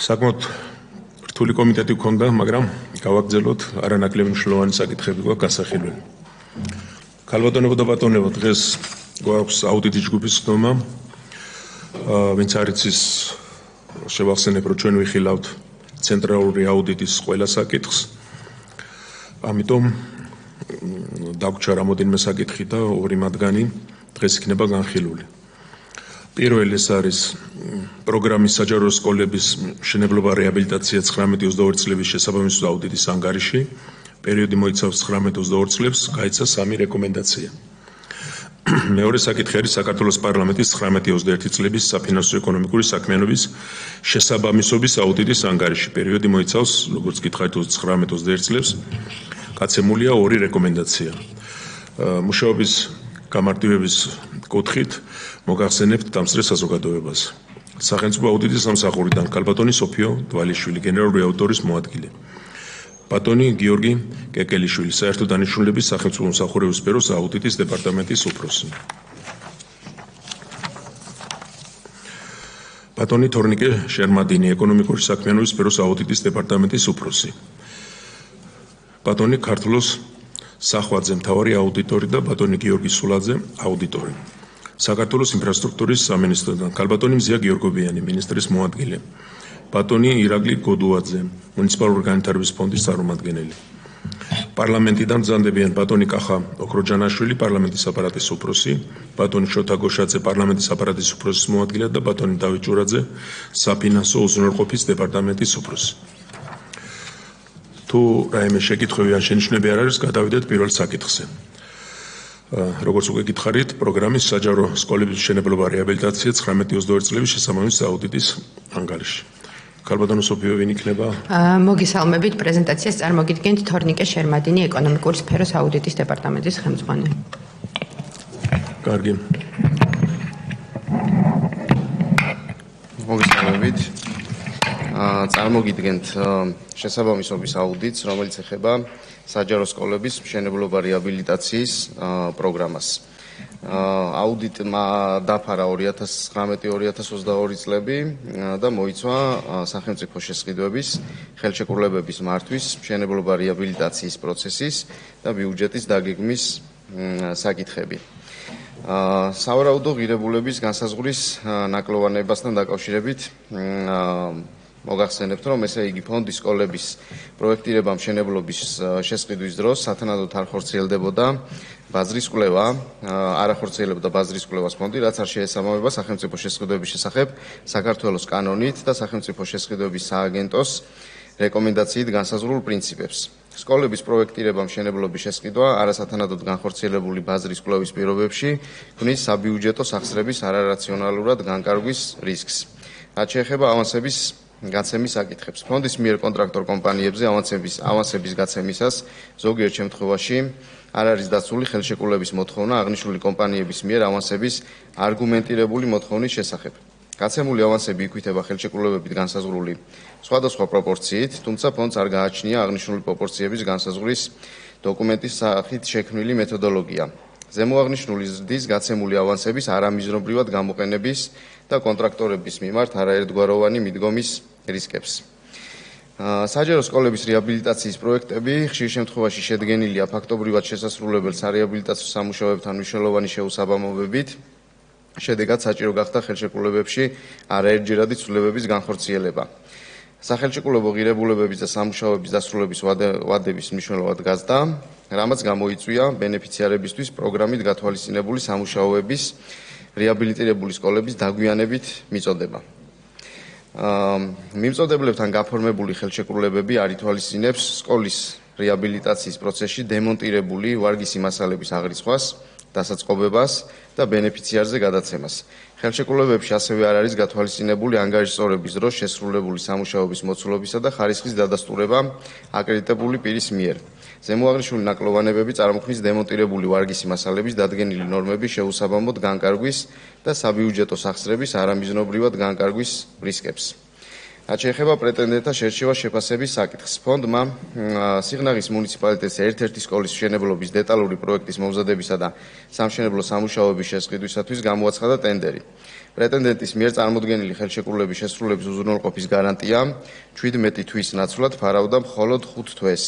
საკმაოდ რთული კომიტეტი გქონდა, მაგრამ გავაგრძელოთ არანაკლები მნიშვნელოვანი საკითხები გვაქვს გასახილველი. ქალბატონებო და ბატონებო, დღეს გვაქვს აუდიტის ჯგუფის ხდომა, ვინც არ იცის, შევახსენებ, რომ ჩვენ ვიხილავთ ცენტრალური აუდიტის ყველა საკითხს. ამიტომ დაგვრჩა რამოდენიმე საკითხი და ორი მათგანი დღეს იქნება განხილული. პირველი ეს არის პროგრამის საჯარო სკოლების მშენებლობა რეაბილიტაცია 19-22 წლების შესაბამისად აუდიტის ანგარიში. პერიოდი მოიცავს 19-22 წლებს, გაიცა 3 რეკომენდაცია. მეორე საკითხი არის საქართველოს პარლამენტის 19-21 წლების საფინანსო ეკონომიკური საქმიანობის შესაბამისობის აუდიტის ანგარიში. პერიოდი მოიცავს, როგორც გითხარით, 19-21 წლებს. გაცემულია 2 რეკომენდაცია. მუშაობის გამარტივების კუთხით მოგახსენებთ დამსწრე საზოგადოებას. სახელმწიფო აუდიტის სამსახურიდან ქალბატონი სოფიო დვალიშვილი, გენერალური აუდიტორის მოადგილე. ბატონი გიორგი კეკელიშვილი, საერთო დანიშნულების სახელმწიფო მსახურების სფეროს აუდიტის დეპარტამენტის უფროსი. ბატონი თორნიკე შერმადინი, ეკონომიკური საქმიანობის სფეროს აუდიტის დეპარტამენტის უფროსი. ბატონი ქართლოს სახვაძე, მთავარი აუდიტორი და ბატონი გიორგი სულაძე, აუდიტორი. საქართველოს ინფრასტრუქტურის სამინისტროდან ქალბატონი მზია გიორგობიანი, მინისტრის მოადგილე. ბატონი ირაკლი გოდუაძე, მუნიციპალური განვითარების ფონდის წარმომადგენელი. პარლამენტიდან ბრძანდებიან ბატონი კახა ოქროჯანაშვილი, პარლამენტის აპარატის უფროსი, ბატონი შოთა გოშაძე, პარლამენტის აპარატის უფროსის მოადგილე და ბატონი დავით ჭურაძე, საფინანსო უზრუნველყოფის დეპარტამენტის უფროსი. თუ რაიმე შეკითხვები ან შენიშვნები არ არის, გადავიდეთ პირველ საკითხზე. როგორც უკვე გითხარით, პროგრამის საჯარო სკოლების მშენებლობა რეაბილიტაცია 19-22 წლების შესაბამისად აუდიტის ანგარიში. ქალბატონო სოფიო, ვინ იქნება? მოგესალმებით, პრეზენტაციას წარმოგიდგენთ თორნიკე შერმადინი, ეკონომიკური სფეროს აუდიტის დეპარტამენტის ხელმძღვანელი. კარგი. მოგესალმებით. წარმოგიდგენთ შესაბამისობის აუდიტს, რომელიც ეხება საჯარო სკოლების მშენებლობა რეაბილიტაციის პროგრამას. აუდიტმა დაფარა 2019-2022 წლები და მოიცვა სახელმწიფო შესყიდვების, ხელშეკრულებების მართვის, მშენებლობა რეაბილიტაციის პროცესის და ბიუჯეტის დაგეგმვის საკითხები. სავარაუდო ღირებულების განსაზღვრის ნაკლოვანებასთან დაკავშირებით მოგახსენებთ, რომ ესე იგი ფონდის სკოლების პროექტირება მშენებლობის შესყიდვის დროს სათანადოდ არ ხორციელდებოდა ბაზრის კვლევა, არ ახორციელებდა ბაზრის კვლევას ფონდი, რაც არ შეესაბამება სახელმწიფო შესყიდვების შესახებ საქართველოს კანონით და სახელმწიფო შესყიდვების სააგენტოს რეკომენდაციით განსაზღვრულ პრინციპებს. სკოლების პროექტირება მშენებლობის შესყიდვა არასათანადოდ განხორციელებული ბაზრის კვლევის პირობებში ქმნის საბიუჯეტო სახსრების არარაციონალურად განკარგვის რისკს. რაც შეეხება ავანსების გაცემის საკითხებს. ფონდის მიერ კონტრაქტორ კომპანიებზე ავანსების გაცემისას ზოგიერთ შემთხვევაში არ არის დაცული ხელშეკრულების მოთხოვნა აღნიშნული კომპანიების მიერ ავანსების არგუმენტირებული მოთხოვნის შესახებ. გაცემული ავანსები იქვითება ხელშეკრულებებით განსაზღვრული სხვადასხვა პროპორციით, თუმცა ფონდს არ გააჩნია აღნიშნული პროპორციების განსაზღვრის დოკუმენტის სახით შექმნილი მეთოდოლოგია. ზემოაღნიშნული ზრდის გაცემული ავანსების არამიზნობრივად გამოყენების და კონტრაქტორების მიმართ არაერთგვაროვანი მიდგომის რისკებს. საჯარო სკოლების რეაბილიტაციის პროექტები ხშირ შემთხვევაში შედგენილია ფაქტობრივად შესასრულებელ სარეაბილიტაციო სამუშაოებთან მნიშვნელოვანი შეუსაბამობებით, შედეგად საჭირო გახდა ხელშეკრულებებში არაერთჯერადი ცვლილებების განხორციელება. სახელშეკრულებო ღირებულებების და სამუშაოების დასრულების ვადების მნიშვნელოვნად გაზრდა, რამაც გამოიწვია ბენეფიციარებისთვის პროგრამით გათვალისწინებული სამუშაოების რეაბილიტირებული სკოლების დაგვიანებით მიწოდება. მიმწოდებლებთან გაფორმებული ხელშეკრულებები არ ითვალისწინებს სკოლის რეაბილიტაციის პროცესში დემონტირებული ვარგისი მასალების აღრიცხვას, დასაწყობებას და ბენეფიციარზე გადაცემას. ხელშეკრულებებში ასევე არ არის გათვალისწინებული ანგარიშსწორების დროს შესრულებული სამუშაოების მოცულობისა და ხარისხის დადასტურება აკრედიტებული პირის მიერ. ზემოაღნიშნული ნაკლოვანებები წარმოქმნის დემონტირებული ვარგისი მასალების დადგენილი ნორმების შეუსაბამოდ განკარგვის და საბიუჯეტო სახსრების არამიზნობრივად განკარგვის რისკებს. რაც შეეხება პრეტენდენტთა შერჩევას შეფასების საკითხს, ფონდმა სიღნაღის მუნიციპალიტეტის ერთ-ერთი სკოლის მშენებლობის დეტალური პროექტის მომზადებისა და სამშენებლო სამუშაოების შესყიდვისათვის გამოაცხადა ტენდერი. პრეტენდენტის მიერ წარმოდგენილი ხელშეკრულების შესრულების უზრუნველყოფის გარანტია 17 თვის ნაცვლად ფარავდა მხოლოდ 5 თვეს.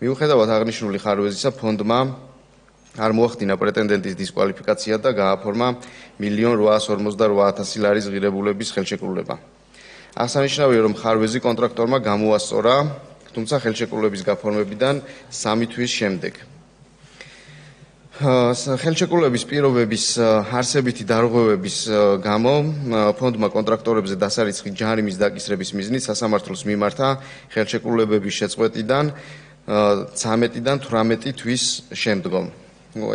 მიუხედავად აღნიშნული ხარვეზისა, ფონდმა არ მოახდინა პრეტენდენტის დისკვალიფიკაცია და გააფორმა 1.848.000 ლარის ღირებულების ხელშეკრულება. აღსანიშნავია, რომ ხარვეზი კონტრაქტორმა გამოასწორა, თუმცა ხელშეკრულების გაფორმებიდან 3 თვის შემდეგ. ხელშეკრულების პირობების არსებითი დარღვევების გამო ფონდმა კონტრაქტორებზე დასარიცხი ჯარიმის დაკისრების მიზნით სასამართლოს მიმართა ხელშეკრულებების შეწყვეტიდან 13-დან 18 თვის შემდგომ.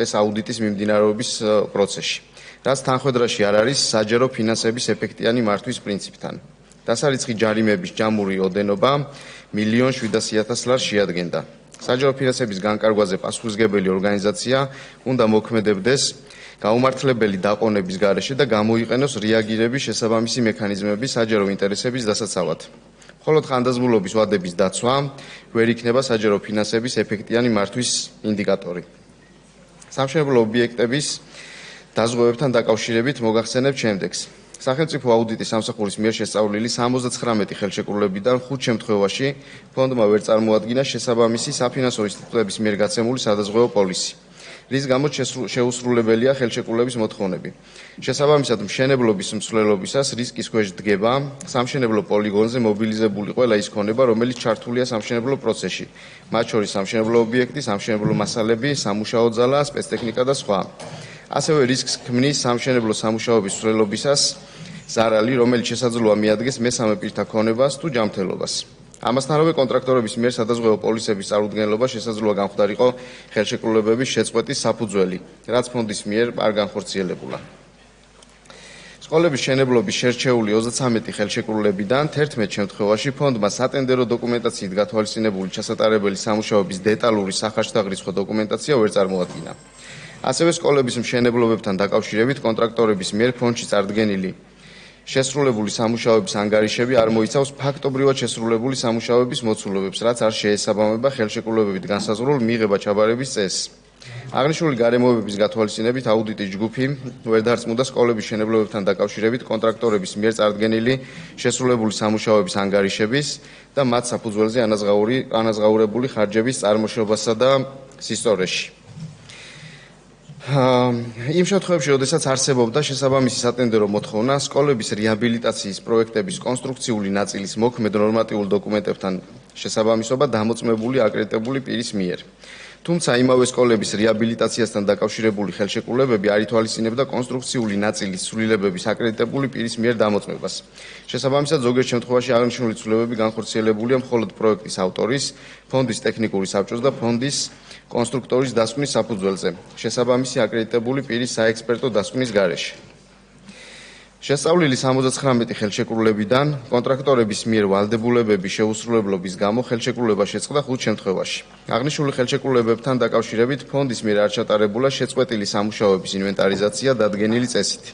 ეს აუდიტის მიმდინარეობის პროცესში, რაც თანხმედრაში არ არის საჯარო ფინანსების ეფექტიანი მართვის პრინციპთან. დასარიცხი ჯარიმების ჯამური ოდენობა 1.700.000 ლარს შეადგენდა. საჯარო ფინანსების განკარგვაზე პასუხისმგებელი ორგანიზაცია უნდა მოქმედებდეს გაუმართლებელი დაყონების გარეშე და გამოიყენოს რეაგირების შესაბამისი მექანიზმები საჯარო ინტერესების დასაცავად. მხოლოდ ხანდაზმულობის ვადების დაცვა ვერ იქნება საჯარო ფინანსების ეფექტიანი მართვის ინდიკატორი. სამშენებლო ობიექტების დაზღვევებთან დაკავშირებით მოგახსენებთ შემდეგს. სახელმწიფო აუდიტის სამსახურის მიერ შესწავლილი 79 ხელშეკრულებიდან 5 შემთხვევაში ფონდმა ვერ წარმოადგინა შესაბამისი საფინანსო ინსტიტუტების მიერ გაცემული სადაზღვევო პოლისი, რის გამოც შეუსრულებელია ხელშეკრულების მოთხოვნები. შესაბამისად, მშენებლობის მსვლელობისას რისკის ქვეშ დგება სამშენებლო პოლიგონზე მობილიზებული ყველა ის ქონება, რომელიც ჩართულია სამშენებლო პროცესში, მათ შორის სამშენებლო ობიექტი, სამშენებლო მასალები, სამუშაო ძალა, სპეცტექნიკა და სხვა. ასევე რისკს ქმნის სამშენებლო სამუშაოების მსვლელობისას ზარალი, რომელიც შესაძლოა მიადგეს მესამე პირთა ქონებას თუ ჯანმრთელობას. ამასთანავე კონტრაქტორების მიერ სადაზღვევო პოლისების წარუდგენლობა შესაძლოა გამხდარიყო ხელშეკრულებების შეწყვეტის საფუძველი, რაც ფონდის მიერ არ განხორციელებულა. სკოლების მშენებლობის შერჩეული 33 ხელშეკრულებიდან 11 შემთხვევაში ფონდმა სატენდერო დოკუმენტაციით გათვალისწინებული ჩასატარებელი სამუშაოების დეტალური სახარჯთაღრიცხვა დოკუმენტაცია ვერ წარმოადგინა. ასევე სკოლების მშენებლობებთან დაკავშირებით კონტრაქტორების მიერ ფონდში წარდგენილი შესრულებული სამუშაოების ანგარიშები არ მოიცავს ფაქტობრივად შესრულებული სამუშაოების მოცულობებს, რაც არ შეესაბამება ხელშეკრულებებით განსაზღვრულ მიღება-ჩაბარების წესს. აღნიშნული გარემოებების გათვალისწინებით აუდიტის ჯგუფი ვერ დარწმუნდა სკოლების მშენებლობებთან დაკავშირებით კონტრაქტორების მიერ წარდგენილი შესრულებული სამუშაოების ანგარიშების და მათ საფუძველზე ანაზღაურებული ხარჯების წარმოშობასა და სისტორეში. იმ შემთხვევებში, როდესაც არსებობდა შესაბამისი სატენდერო მოთხოვნა სკოლების რეაბილიტაციის პროექტების კონსტრუქციული ნაწილის მოქმედ ნორმატიულ დოკუმენტებთან შესაბამისობა დამოწმებული აკრედიტებული პირის მიერ. თუმცა იმავე სკოლების რეაბილიტაციასთან დაკავშირებული ხელშეკრულებები არ ითვალისწინებდა კონსტრუქციული ნაწილის ცვლილებების აკრედიტებული პირის მიერ დამოწმებას. შესაბამისად, ზოგიერთ შემთხვევაში აღნიშნული ცვლილებები განხორციელებულია მხოლოდ პროექტის ავტორის, ფონდის ტექნიკური საბჭოს და ფონდის კონსტრუქტორის დასკვნის საფუძველზე, შესაბამისი აკრედიტებული პირის საექსპერტო დასკვნის გარეშე. შესწავლილი 79 ხელშეკრულებიდან კონტრაქტორების მიერ ვალდებულებების შეუსრულებლობის გამო ხელშეკრულება შეწყდა 5 შემთხვევაში. აღნიშნული ხელშეკრულებებთან დაკავშირებით ფონდის მიერ არ ჩატარებულა შეწყვეტილი სამუშაოების ინვენტარიზაცია დადგენილი წესით.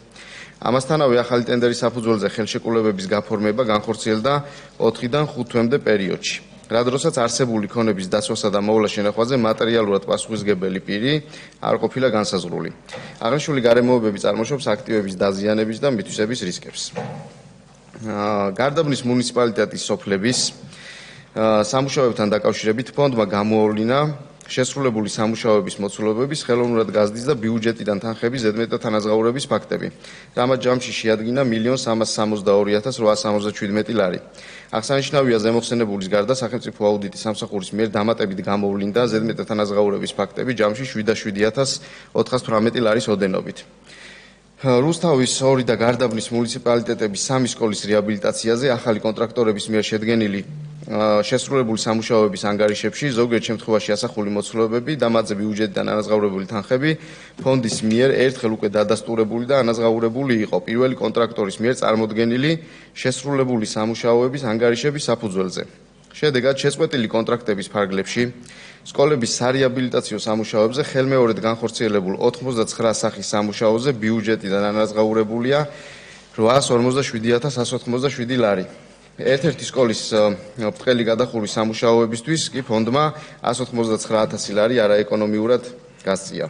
ამასთანავე ახალი ტენდერის საფუძველზე ხელშეკრულებების გაფორმება განხორციელდა 4-დან 5 თვემდე პერიოდში. რა დროსაც არსებული ქონების დაცვასა და მოვლა შენახვაზე მატერიალურად პასუხისმგებელი პირი არ ყოფილა განსაზღვრული. აღნიშნული გარემოებები წარმოშობს აქტივების დაზიანების და მითვისების რისკებს. გარდაბნის მუნიციპალიტეტის სოფლების სამუშაოებთან დაკავშირებით ფონდმა გამოავლინა შესრულებული სამუშაოების მოცულობების ხელოვნურად გაზრდის და ბიუჯეტიდან თანხების ზედმეტად თანაზღაურების ფაქტები, რამაც ჯამში შეადგინა 1.362.867 ლარი. აღსანიშნავია, ზემოხსენებულის გარდა სახელმწიფო აუდიტის სამსახურის მიერ დამატებით გამოვლინდა ზედმეტად თანაზღაურების ფაქტები ჯამში 7.7.418 ლარის ოდენობით. რუსთავის 2 და გარდაბნის მუნიციპალიტეტების 3 სკოლის რეაბილიტაციაზე ახალი კონტრაქტორების მიერ შედგენილი შესრულებული სამუშაოების ანგარიშებში ზოგიერთ შემთხვევაში ასახული მოცულობები და მათზე ბიუჯეტიდან ანაზღაურებული თანხები ფონდის მიერ ერთხელ უკვე დადასტურებული და ანაზღაურებული იყო პირველი კონტრაქტორის მიერ წარმოდგენილი შესრულებული სამუშაოების ანგარიშების საფუძველზე. შედეგად შეწყვეტილი კონტრაქტების ფარგლებში სკოლების სარეაბილიტაციო სამუშაოებზე ხელმეორედ განხორციელებულ 99 სახის სამუშაოზე ბიუჯეტიდან ანაზღაურებულია 847.187 ლარი. ერთ-ერთი სკოლის ბრტყელი გადახურვის სამუშაოებისთვის კი ფონდმა 199.000 ლარი არაეკონომიურად გასწია.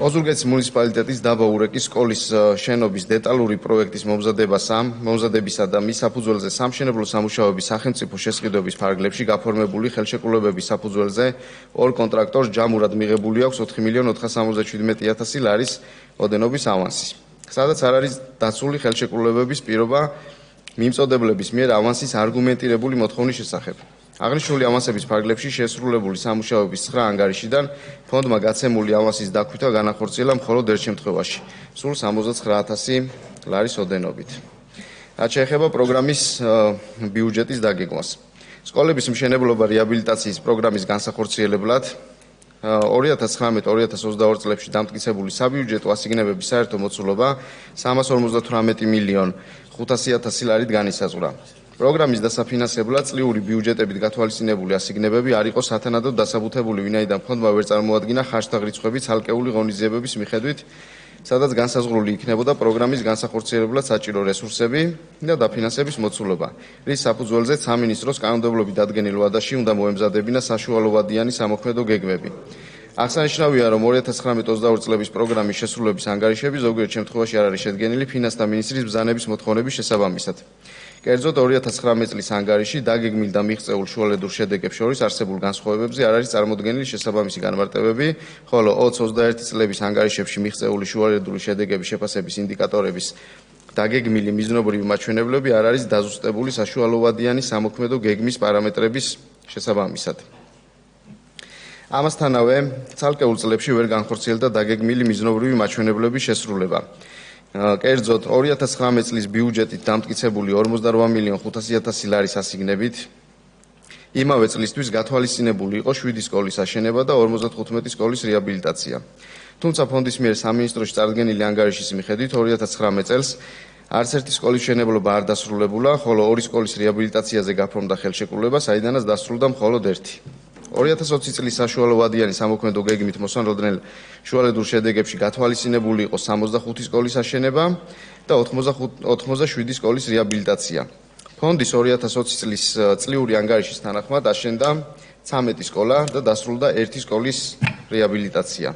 ოზურგეთის მუნიციპალიტეტის დაბა ურეკის სკოლის შენობის დეტალური პროექტის მომზადებისა და მის საფუძველზე სამშენებლო სამუშაოების სახელმწიფო შესყიდვების ფარგლებში გაფორმებული ხელშეკრულებების საფუძველზე ორ კონტრაქტორს ჯამურად მიღებული აქვს 4.477.000 ლარის ოდენობის ავანსი, სადაც არ არის დაცული ხელშეკრულებების პირობა მიმწოდებლების მიერ ავანსის არგუმენტირებული მოთხოვნის შესახებ. აღნიშნული ავანსების ფარგლებში შესრულებული სამუშაოების 9 ანგარიშიდან ფონდმა გაცემული ავანსის დაქვითვა განახორციელა მხოლოდ ერთ შემთხვევაში, სულ 69,000 ლარის ოდენობით. რაც შეეხება პროგრამის ბიუჯეტის დაგეგმვას. სკოლების მშენებლობა რეაბილიტაციის პროგრამის განსახორციელებლად 2019-2022 წლებში დამტკიცებული საბიუჯეტო ასიგნებების საერთო მოცულობა 358.500.000 ლარით განისაზღვრა. პროგრამის დასაფინანსებლად წლიური ბიუჯეტებით გათვალისწინებული ასიგნებები არ იყო სათანადოდ დასაბუთებული, ვინაიდან ფონდმა ვერ წარმოადგინა ხარჯთაღრიცხვები ცალკეული ღონისძიებების მიხედვით, სადაც განსაზღვრული იქნებოდა პროგრამის განსახორციელებლად საჭირო რესურსები და დაფინანსების მოცულობა, რის საფუძველზეც სამინისტროს კანონმდებლობით დადგენილ ვადაში უნდა მოემზადებინა საშუალოვადიანი სამოქმედო გეგმები. აღსანიშნავია, რომ 2019-22 წლების პროგრამის შესრულების ანგარიშები ზოგიერთ შემთხვევაში არ არის შედგენილი ფინანსთა მინისტრის ბრძანების მოთხოვნების შესაბამისად. კერძოდ 2019 წლის ანგარიში დაგეგმილ და მიღწეულ შუალედურ შედეგებს შორის არსებულ განსხვავებებზე არ არის წარმოდგენილი შესაბამისი განმარტებები, ხოლო 20-21 წლების ანგარიშებში მიღწეული შუალედური შედეგების შეფასების ინდიკატორების დაგეგმილი მიზნობრივი მაჩვენებლები არ არის დაზუსტებული საშუალოვადიანი სამოქმედო გეგმის პარამეტრების შესაბამისად. ამასთანავე, ცალკეულ წლებში ვერ განხორციელდა დაგეგმილი მიზნობრივი მაჩვენებლების შესრულება. კერძოდ 2019 წლის ბიუჯეტით დამტკიცებული 48.500.000 ლარის ასიგნებით იმავე წლისთვის გათვალისწინებული იყო 7 სკოლის აშენება და 55 სკოლის რეაბილიტაცია. თუმცა ფონდის მიერ სამინისტროში წარდგენილი ანგარიშის მიხედვით 2019 წელს არც ერთი სკოლის მშენებლობა არ დასრულებულა, ხოლო 2 სკოლის რეაბილიტაციაზე გაფორმდა ხელშეკრულება, საიდანაც დასრულდა მხოლოდ 1. 2020 წლის საშუალოვადიანი სამოქმედო გეგმით მოსანოდნელ შუალედურ შედეგებში გათვალისწინებული იყო 65 სკოლის აშენება და 87 სკოლის რეაბილიტაცია. ფონდის 2020 წლის წლიური ანგარიშის თანახმად აშენდა 13 სკოლა და დასრულდა 1 სკოლის რეაბილიტაცია.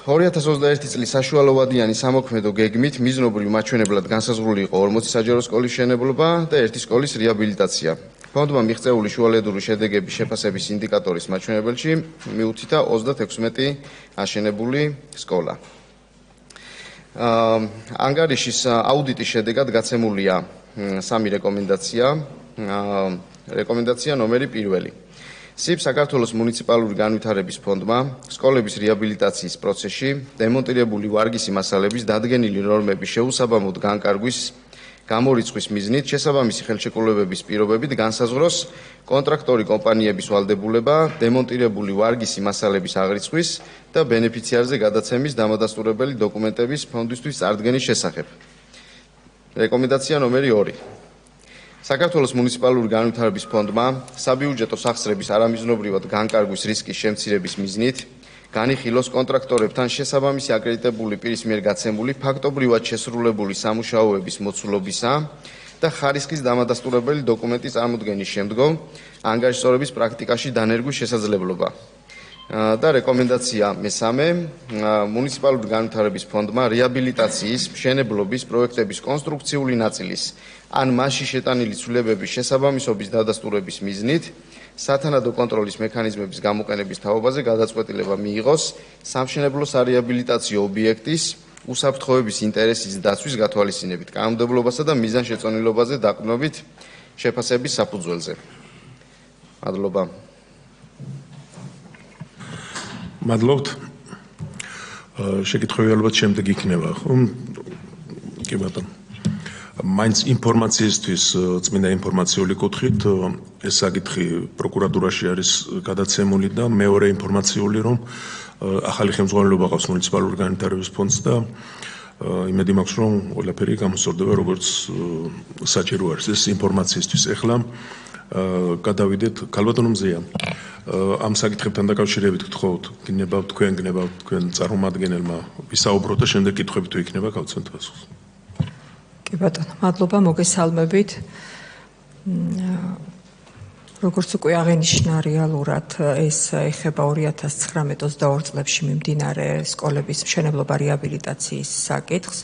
2021 წლის საშუალოვადიანი სამოქმედო გეგმით მიზნობრივ მაჩვენებლად განსაზღვრული იყო 40 საჯარო სკოლის მშენებლობა და 1 სკოლის რეაბილიტაცია. ფონდმა მიღწეული შუალედური შედეგების შეფასების ინდიკატორის მაჩვენებელში მიუთითა 36 აშენებული სკოლა. ანგარიშის აუდიტის შედეგად გაცემულია 3 რეკომენდაცია. რეკომენდაცია ნომერი 1. სიბ საქართველოს მუნიციპალური განვითარების ფონდმა სკოლების რეაბილიტაციის პროცესში დემონტირებული ვარგისი მასალების დადგენილი ნორმების შეუსაბამოდ განკარგვის გამორიცხვის მიზნით შესაბამისი ხელშეკრულებების პირობებით განსაზღვროს კონტრაქტორი კომპანიების ვალდებულება დემონტირებული ვარგისი მასალების აღრიცხვის და ბენეფიციარზე გადაცემის დამადასტურებელი დოკუმენტების ფონდისთვის წარდგენის შესახებ. რეკომენდაცია ნომერი 2. საქართველოს მუნიციპალური განვითარების ფონდმა საბიუჯეტო სახსრების არამიზნობრივად განკარგვის რისკის შემცირების მიზნით განიხილოს კონტრაქტორებთან შესაბამისი აკრედიტებული პირის მიერ გაცემული ფაქტობრივად შესრულებული სამუშაოების მოცულობისა და ხარისხის დამადასტურებელი დოკუმენტის წარმოდგენის შემდგომ ანგარიშსწორების პრაქტიკაში დანერგვის შესაძლებლობა. და რეკომენდაცია მესამე, მუნიციპალური განვითარების ფონდმა რეაბილიტაციის მშენებლობის პროექტების კონსტრუქციული ნაწილის ან მასში შეტანილი ცვლილებების შესაბამისობის დადასტურების მიზნით სათანადო კონტროლის მექანიზმების გამოყენების თაობაზე გადაწყვეტილება მიიღოს სამშენებლო სარეაბილიტაციო ობიექტის უსაფრთხოების ინტერესის დაცვის გათვალისწინებით, კანონმდებლობასა და მიზანშეწონილობაზე დაყრდნობით შეფასების საფუძველზე. მადლობა. მადლობთ. შეკითხვები ალბათ შემდეგ იქნება, ხო? კი ბატონო. მაინც ინფორმაციისთვის წმინდა ინფორმაციული კუთხით ეს საკითხი პროკურატურაში არის გადაცემული და მეორე ინფორმაციული, რომ ახალი ხელმძღვანელობა ყავს მუნიციპალური განვითარების ფონდს და იმედი მაქვს, რომ ყველაფერი გამოსწორდება როგორც საჭირო არის ეს ინფორმაციისთვის. ეხლა გადავიდეთ ქალბატონო მზეა. ამ საკითხებთან დაკავშირებით გთხოვთ, გნებავთ თქვენ წარმომადგენელმა ვისაუბროთ და შემდეგ კითხვები თუ იქნება გავცემთ პასუხს. კი ბატონო, მადლობა, მოგესალმებით. როგორც უკვე აღინიშნა რეალურად ეს ეხება 2019-22 წლებში მიმდინარე სკოლების მშენებლობა რეაბილიტაციის საკითხს.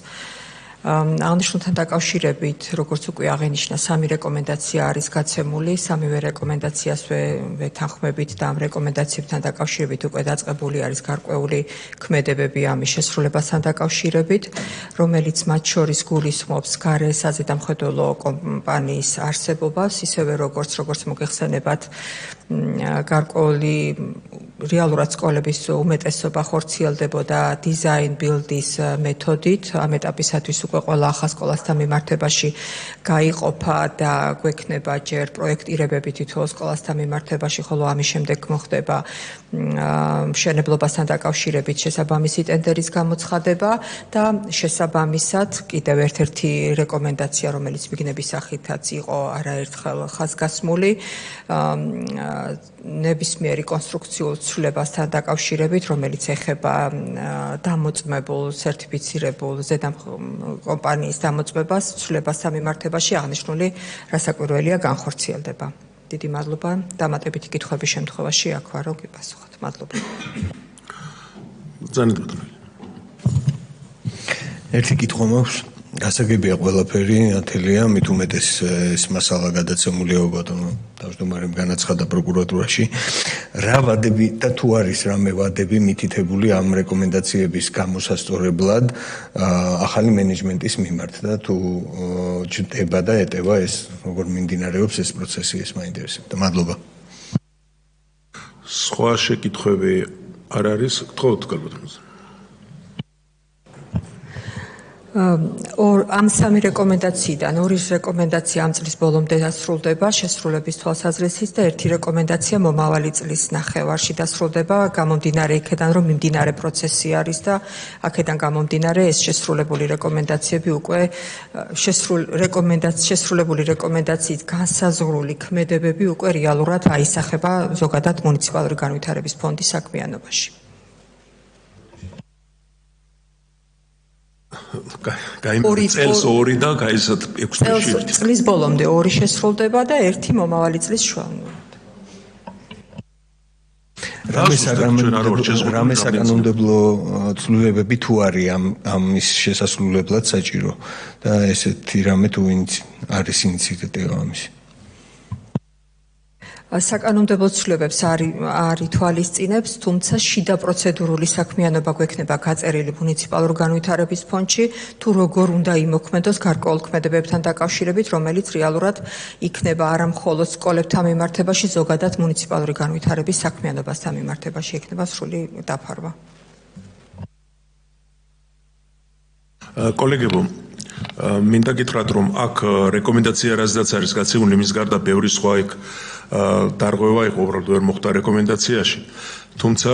აღნიშნულთან დაკავშირებით, როგორც უკვე აღინიშნა, 3 რეკომენდაცია არის გაცემული, 3-ვე რეკომენდაციას ვეთანხმებით და ამ რეკომენდაციებთან დაკავშირებით უკვე დაწყებული არის გარკვეული ქმედებები ამის შესრულებასთან დაკავშირებით, რომელიც მათ შორის გულისხმობს გარე საზედამხედველო კომპანიის არსებობას, ისევე როგორც მოგეხსენებათ, გარკვეული რეალურად სკოლების უმეტესობა ხორციელდებოდა დიზაინ ბილდის მეთოდით, ამ ეტაპისათვის უკვე ყველა ახალ სკოლასთან მიმართებაში გაიყოფა და გვექნება ჯერ პროექტირებები თითოეულ სკოლასთან მიმართებაში, ხოლო ამის შემდეგ მოხდება მშენებლობასთან დაკავშირებით შესაბამისი ტენდერის გამოცხადება და შესაბამისად კიდევ ერთ-ერთი რეკომენდაცია, რომელიც მიგნების სახითაც იყო არაერთხელ ხაზგასმული, ნებისმიერი კონსტრუქციულ ცვლილებასთან დაკავშირებით, რომელიც ეხება დამოწმებულ, სერტიფიცირებულ კომპანიის დამოწმებას, ცვლილებასთან მიმართებაში აღნიშნული რასაკვირველია განხორციელდება. დიდი მადლობა. დამატებითი კითხვების შემთხვევაში აქ ვარ, რომ გიპასუხოთ. მადლობა. ერთი კითხვა მაქვს. გასაგებია ყველაფერი, ათელია, მით უმეტეს ეს მასალა გადაცემულია ბატონო თავმჯდომარემ განაცხადა პროკურატურაში. რა ვადები და თუ არის რამე ვადები მითითებული ამ რეკომენდაციების გამოსასწორებლად ახალი მენეჯმენტის მიმართ და თუ ჯდება და ეტევა ეს როგორ მიმდინარეობს ეს პროცესი, ეს მაინტერესებდა. მადლობა. სხვა შეკითხვები არ არის? გთხოვთ გალბატონო. ამ 3 რეკომენდაციიდან 2 რეკომენდაცია ამ წლის ბოლომდე დასრულდება შესრულების თვალსაზრისით და 1 რეკომენდაცია მომავალი წლის ნახევარში დასრულდება, გამომდინარე იქიდან, რომ მიმდინარე პროცესი არის და აქედან გამომდინარე ეს შესრულებული რეკომენდაციები უკვე შესრულებული რეკომენდაციით განსაზღვრული ქმედებები უკვე რეალურად აისახება ზოგადად მუნიციპალური განვითარების ფონდის საქმიანობაში. წელს 2 და გაიზარდა 6 თვეში 1. წლის ბოლომდე 2 შესრულდება და 1 მომავალი წლის შუამდგომლად. რამე საკანონმდებლო ცვლილებები თუ არის ამის შესასრულებლად საჭირო და ესეთი რამე თუ არის ინიციატივა ამის. საკანონმდებლო ცვლილებებს არ ითვალისწინებს, თუმცა შიდა პროცედურული საქმიანობა გვექნება გაწერილი მუნიციპალურ განვითარების ფონდში, თუ როგორ უნდა იმოქმედოს გარკვეულ ქმედებებთან დაკავშირებით, რომელიც რეალურად იქნება არა მხოლოდ სკოლებთან მიმართებაში, ზოგადად მუნიციპალური განვითარების საქმიანობასთან მიმართებაში იქნება სრული დაფარვა. კოლეგებო, მინდა გითხრათ, რომ აქ რეკომენდაცია რაზედაც არის გაცემული, მის გარდა ბევრი სხვა იქ დარღვევა იყო, უბრალოდ ვერ მოხდა რეკომენდაციაში. თუმცა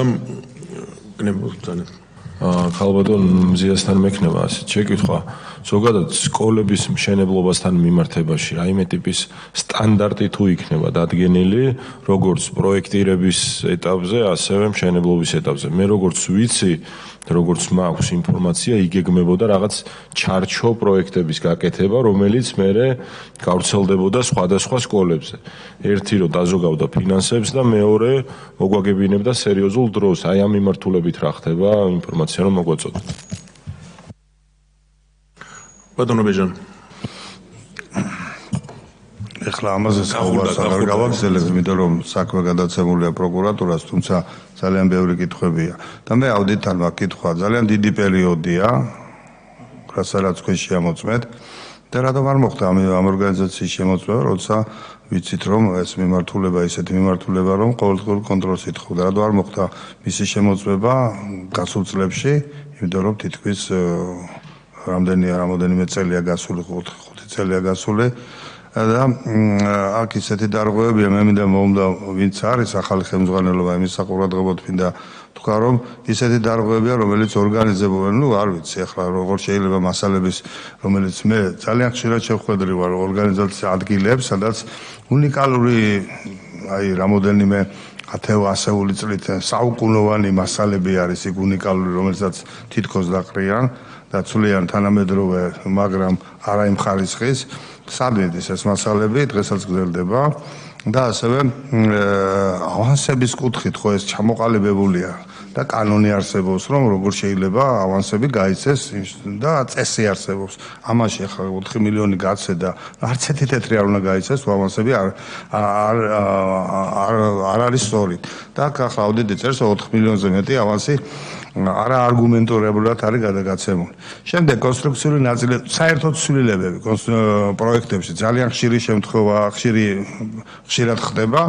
ხალბატონ მზიასთან მექნება ასეთ შეკითხვა. ზოგადად სკოლების მშენებლობასთან მიმართებაში რაიმე ტიპის სტანდარტი თუ იქნება დადგენილი, როგორც პროექტირების ეტაპზე, ასევე მშენებლობის ეტაპზე. მე როგორც ვიცი, როგორც მაქვს ინფორმაცია, იგეგმებოდა რაღაც ჩარჩო პროექტების გაკეთება, რომელიც მერე გავრცელდებოდა სხვადასხვა სკოლებზე. ერთი რომ დაზოგავდა ფინანსებს და მეორე მოგვაგებინებდა სერიოზულ დროს. აი ამ მიმართულებით რა ხდება, ინფორმაცია რომ მოგვაწოდოთ. ბატონო ბეჟან. ეხლა ამაზე საუბარს არ გავაგზავნებ, იმიტომ რომ საქმე გადაცემულია პროკურატურას, თუმცა ძალიან ბევრი კითხვებია. და მე აუდიტორმა მაკითხვა, ძალიან დიდი პერიოდია, რასაც თქვენ შეამოწმეთ და რატომ არ მოხდა ამ ორგანიზაციის შემოწმება, როცა ვიცით რომ ეს მიმართულება ისეთი მიმართულება რომ ყოველდღიურ კონტროლს ითხოვდა. რატომ არ მოხდა მისი შემოწმება გასულ წლებში, იმიტომ რომ თითქმის რამდენიმე წელია გასული, 5 წელია გასული და აქ ისეთი დარღვევებია, მე მინდა მომდა ვინც არის ახალი ხელმძღვანელობა, იმის საყურადღებოდ მინდა თქვა რომ ისეთი დარღვევებია, რომელიც ორგანიზებენ, არ ვიცი ახლა როგორ შეიძლება მასალების, რომელიც მე ძალიან ხშირად შევხვედრი ვარ ორგანიზაციის ადგილებს, სადაც უნიკალური რამოდენიმე 10 ასეული წლით საუკუნოვანი მასალები არის იქ უნიკალური, რომელსაც თითქოს დაყრიან და ცვლიან თანამედროვე, მაგრამ არა იმ ხარისხის. სადმედის ეს მასალები დღესაც გრძელდება და ასევე ავანსების კუთხით ხო ეს ჩამოყალიბებულია და კანონი არსებობს, რომ როგორ შეიძლება ავანსები გაიცეს და წესი არსებობს. ამაში ახლა 4 მილიონი გაცე და არც ერთი თეთრი არ უნდა გაიცეს, თუ ავანსები არ არის სწორი. და ახლა აუდიტი წერს 4 მილიონზე მეტი ავანსი არა არგუმენტირებულად არის გადაგაცემული. შემდეგ კონსტრუქციული ნაწილი, საერთოდ ცვლილებები პროექტებში ძალიან ხშირი შემთხვევა, ხშირად ხდება,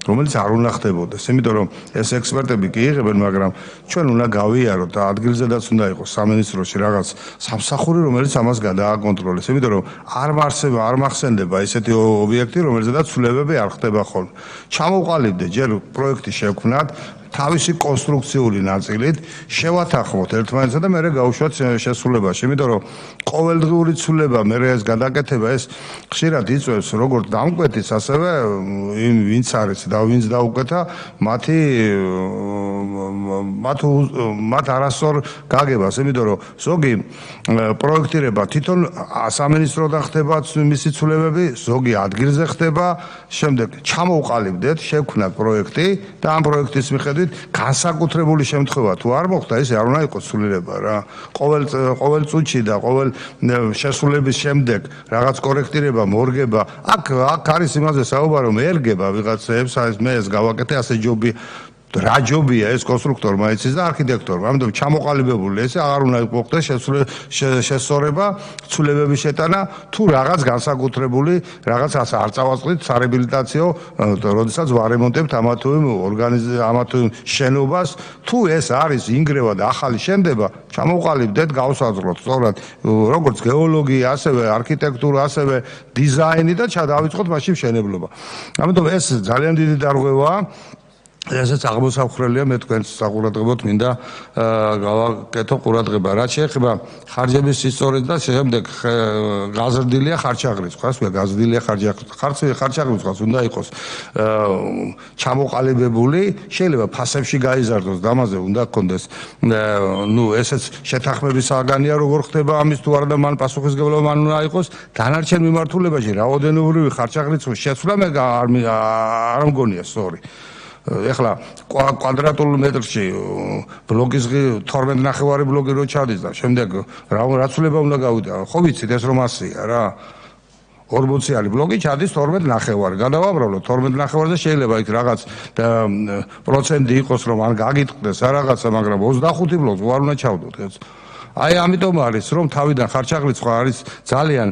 რომელიც არ უნდა ხდებოდეს. იმიტომ რომ ეს ექსპერტები კი იღებენ, მაგრამ ჩვენ უნდა გავიაროთ და ადგილზედაც უნდა იყოს სამინისტროში რაღაც სამსახური, რომელიც ამას გადააკონტროლებს. იმიტომ რომ არ მახსენდება ესეთი ობიექტი, რომელზედაც ცვლილებები არ ხდება ხოლმე. ჩამოვყალიბდეთ ჯერ პროექტი შევქმნათ თავისი კონსტრუქციული ნაწილით შევათანხმოთ ერთმანეთსა და მერე გავუშვათ შესრულებაში. იმიტომ რომ ყოველდღიური ცვლილება მერე ეს გადაკეთება ეს ხშირად იწვევს როგორც დამკვეთის, ასევე იმ ვინც არის და ვინც დაუკვეთა მათ არასწორ გაგებას. იმიტომ რომ ზოგი პროექტირება თვითონ სამინისტროდან ხდება მისი ცვლილებები, ზოგი ადგილზე ხდება, შემდეგ ჩამოვყალიბდეთ, შევქმნათ პროექტი და ამ პროექტის მიხედვით განსაკუთრებული შემთხვევა თუ არ მოხდა, ეს არ უნდა იყოს ცვლილება რა. ყოველ წუთში და ყოველ შესრულების შემდეგ რაღაც კორექტირება, მორგება. აქ არის იმაზე საუბარი, რომ ერგება ვიღაცებს, მე ეს გავაკეთე, ასე ჯობია. რა ჯობია ეს კონსტრუქტორმა იცის და არქიტექტორმა. ამიტომ ჩამოყალიბებული ესე აღარ უნდა მოხდეს შესწორება, ცვლილებების შეტანა თუ რაღაც განსაკუთრებული რაღაც არ წავაწყდით სარეაბილიტაციო, როდესაც ვარემონტებთ ამა თუ იმ შენობას, თუ ეს არის ინგრევა და ახალი შენდება, ჩამოყალიბდეთ, გავსაზრდოთ სწორად, როგორც გეოლოგია, ასევე არქიტექტურა, ასევე დიზაინი და დავიწყოთ მაშინ მშენებლობა. ამიტომ ეს ძალიან დიდი დარღვევაა. ესეც აღმოსავლელია მე თქვენს საყურადღებოდ მინდა გავაკეთო ყურადღება. რაც შეეხება ხარჯების სისწორეს და შემდეგ გაზრდილია ხარჯაღრიცხვას, გაზრდილია ხარჯაღრიცხვას უნდა იყოს ჩამოყალიბებული, შეიძლება ფასებში გაიზარდოს, დამაზე უნდა გქონდეს ესეც შეთანხმების საგანია როგორ ხდება ამის თუ არა და მან პასუხისმგებლობა მან უნდა იყოს. დანარჩენ მიმართულებაში რაოდენობრივი ხარჯაღრიცხვის შეცვლა მე არ მგონია სწორი. ეხლა კვადრატულ მეტრში ბლოკის 12.5 ბლოკი რო ჩადის და შემდეგ რა ცვლილება უნდა გავიდა, ხო ვიცით ეს რომ ასია რა. 40-იანი ბლოკი ჩადის 12.5. გადავამრავლოთ 12.5-ზე შეიძლება იქ რაღაც პროცენტი იყოს რომ არ გაგიტყდეს რა რაღაცა, მაგრამ 25 ბლოკს არ უნდა ჩავდოთ ეს. აი ამიტომ არის რომ თავიდან ხარჯაღრიცხვა არის ძალიან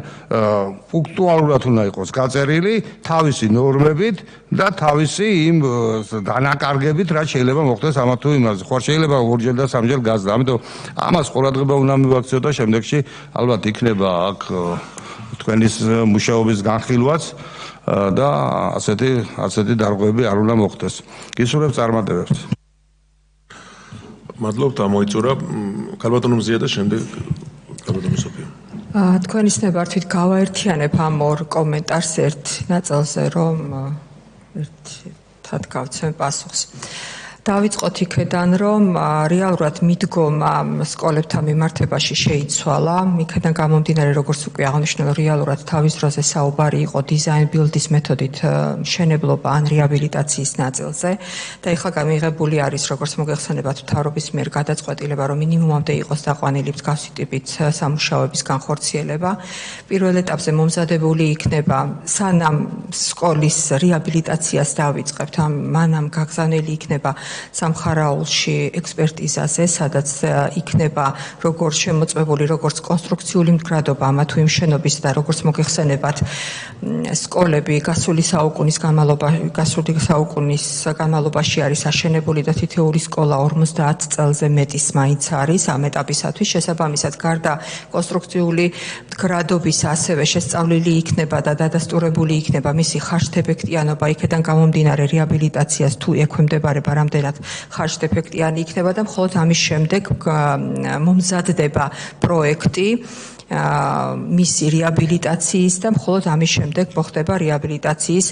პუნქტუალურად უნდა იყოს გაწერილი თავისი ნორმებით და თავისი იმ დანაკარგებით რაც შეიძლება მოხდეს ამა თუ იმაზე. ხო შეიძლება ორჯერ და სამჯერ გაზრდა. ამიტომ ამას ყურადღება უნდა მივაქციოთ და შემდეგში ალბათ იქნება აქ თქვენის მუშაობის განხილვაც და ასეთი დარღვევები არ უნდა მოხდეს. გისურვებთ წარმატებებს. მადლობთ, ამოიწურა ქალბატონო მზია და შემდეგ ქალბატონო სოფია. თქვენის ნებართვით გავაერთიანებ ამ ორ კომენტარს ერთ ნაწილზე, რომ ერთად გავცემ პასუხს. დავიწყოთ იქედან, რომ რეალურად მიდგომა სკოლებთან მიმართებაში შეიცვალა. იქედან გამომდინარე, როგორც უკვე აღნიშნულ, რეალურად თავის დროზე საუბარი იყო დიზაინ ბილდის მეთოდით მშენებლობა ან რეაბილიტაციის ნაწილზე და ეხლა გამიღებული არის, როგორც მოგეხსენებათ, მთავრობის მიერ გადაწყვეტილება, რომ მინიმუმამდე იყოს დაყვანილი მსგავსი ტიპის სამუშაოების განხორციელება. პირველ ეტაპზე მომზადებული იქნება, სანამ სკოლის რეაბილიტაციას დავიწყებთ, მანამ გაგზავნილი იქნება სამხარაულში ექსპერტიზაზე, სადაც იქნება როგორც შემოწმებული, როგორც კონსტრუქციული მდგრადობა ამა თუ იმ შენობის და როგორც მოგეხსენებათ, სკოლები გასული საუკუნის განმავლობაში არის აშენებული და თითოეული სკოლა 50 წელზე მეტის მაინც არის ამ ეტაპისათვის. შესაბამისად, გარდა კონსტრუქციული მდგრადობის ასევე შესწავლილი იქნება და დადასტურებული იქნება მისი ხარჯთეფექტიანობა, იქედან გამომდინარე რეაბილიტაციას თუ ექვემდებარება რამდენად ხარჯთეფექტიანი იქნება და მხოლოდ ამის შემდეგ მომზადდება პროექტი მისი რეაბილიტაციის და მხოლოდ ამის შემდეგ მოხდება რეაბილიტაციის